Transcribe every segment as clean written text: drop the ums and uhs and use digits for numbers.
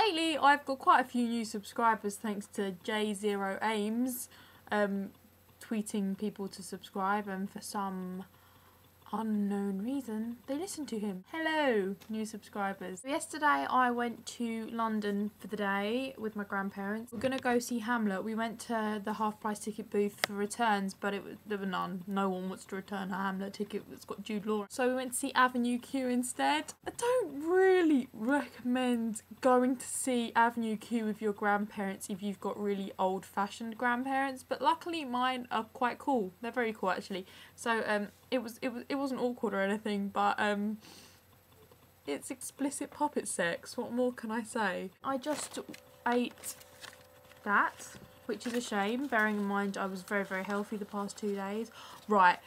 lately I've got quite a few new subscribers thanks to J0Ames tweeting people to subscribe, and for some unknown reason they listen to him. Hello, new subscribers. Yesterday I went to London for the day with my grandparents. We're gonna go see Hamlet. We went to the half price ticket booth for returns, but there were none. No one wants to return a Hamlet ticket that's got Jude Law. So we went to see Avenue Q instead. I don't really recommend going to see Avenue Q with your grandparents if you've got really old-fashioned grandparents, but luckily mine are quite cool. They're very cool actually. So it wasn't awkward or anything, but it's explicit puppet sex. What more can I say? I just ate that, which is a shame, bearing in mind I was very, very healthy the past 2 days. Right,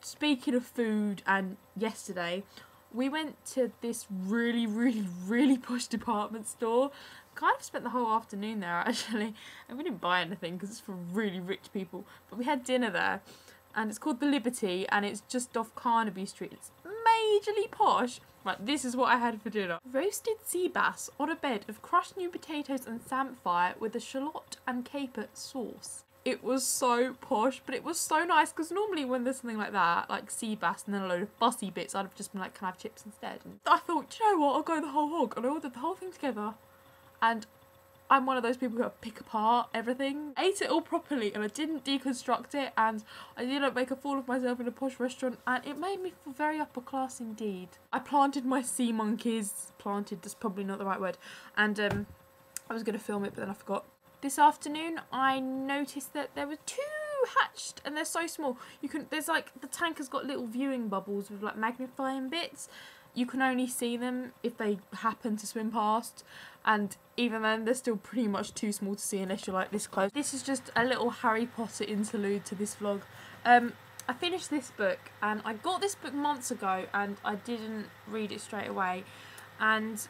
speaking of food, and yesterday we went to this really, really, really posh department store. Kind of spent the whole afternoon there actually, and we didn't buy anything because it's for really rich people, but we had dinner there. And it's called The Liberty, and it's just off Carnaby Street. It's majorly posh. Right, this is what I had for dinner. Roasted sea bass on a bed of crushed new potatoes and samphire with a shallot and caper sauce. It was so posh, but it was so nice, because normally when there's something like that, like sea bass and then a load of fussy bits, I'd have just been like, can I have chips instead? And I thought, do you know what, I'll go the whole hog. And I ordered the whole thing together. And I'm one of those people who pick apart everything. I ate it all properly and I didn't deconstruct it, and I didn't make a fool of myself in a posh restaurant, and it made me feel very upper class indeed. I planted my sea monkeys. Planted, that's probably not the right word. And I was going to film it, but then I forgot. This afternoon I noticed that there were 2 hatched, and they're so small. There's like, the tank has got little viewing bubbles with like magnifying bits. You can only see them if they happen to swim past, and even then they're still pretty much too small to see unless you're like this close. This is just a little Harry Potter interlude to this vlog. I finished this book, and I got this book months ago and I didn't read it straight away, and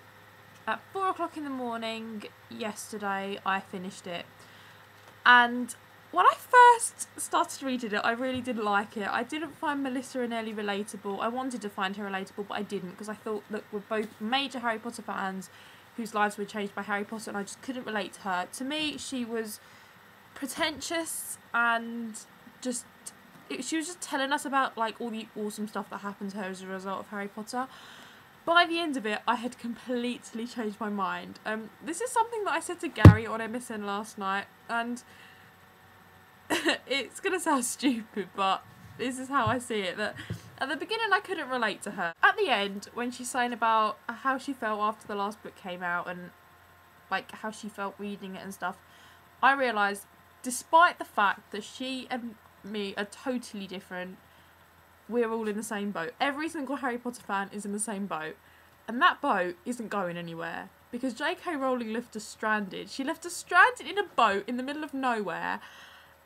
at 4 o'clock in the morning yesterday I finished it. And when I first started reading it, I really didn't like it. I didn't find Melissa and Ellie relatable. I wanted to find her relatable, but I didn't, because I thought, look, we're both major Harry Potter fans whose lives were changed by Harry Potter, and I just couldn't relate to her. To me, she was pretentious, and she was just telling us about like all the awesome stuff that happened to her as a result of Harry Potter. By the end of it, I had completely changed my mind. This is something that I said to Gary on MSN last night, and it's gonna sound stupid, but this is how I see it. That at the beginning I couldn't relate to her. At the end, when she's saying about how she felt after the last book came out and like how she felt reading it and stuff, I realised, despite the fact that she and me are totally different, we're all in the same boat. Every single Harry Potter fan is in the same boat, and that boat isn't going anywhere, because J.K. Rowling left us stranded. She left us stranded in a boat in the middle of nowhere,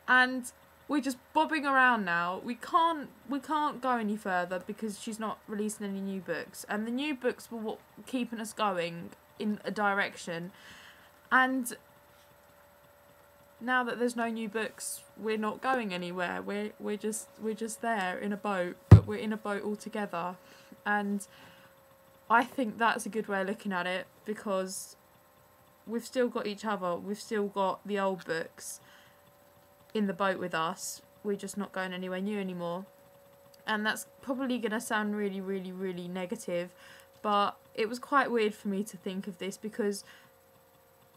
and we're just bobbing around now. We can't go any further because she's not releasing any new books, and the new books were what keeping us going in a direction. And now that there's no new books, we're not going anywhere. We're just there in a boat, but we're in a boat all together. And I think that's a good way of looking at it, because we've still got each other. We've still got the old books in the boat with us. We're just not going anywhere new anymore. And that's probably going to sound really, really, really negative, but it was quite weird for me to think of this, because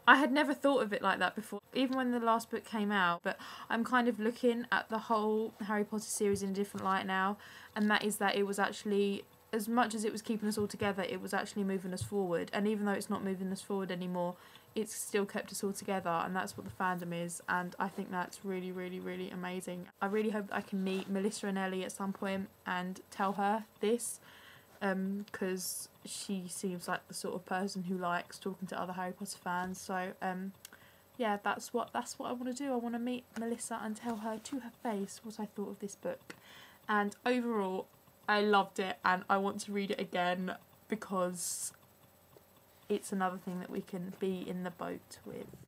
I had never thought of it like that before, even when the last book came out. But I'm kind of looking at the whole Harry Potter series in a different light now, and that is that it was actually, as much as it was keeping us all together, it was actually moving us forward. And even though it's not moving us forward anymore, it's still kept us all together, and that's what the fandom is, and I think that's really, really, really amazing. I really hope I can meet Melissa and Ellie at some point and tell her this, because she seems like the sort of person who likes talking to other Harry Potter fans. So yeah, that's what I want to do. I want to meet Melissa and tell her to her face what I thought of this book. And overall, I loved it, and I want to read it again, because it's another thing that we can be in the boat with.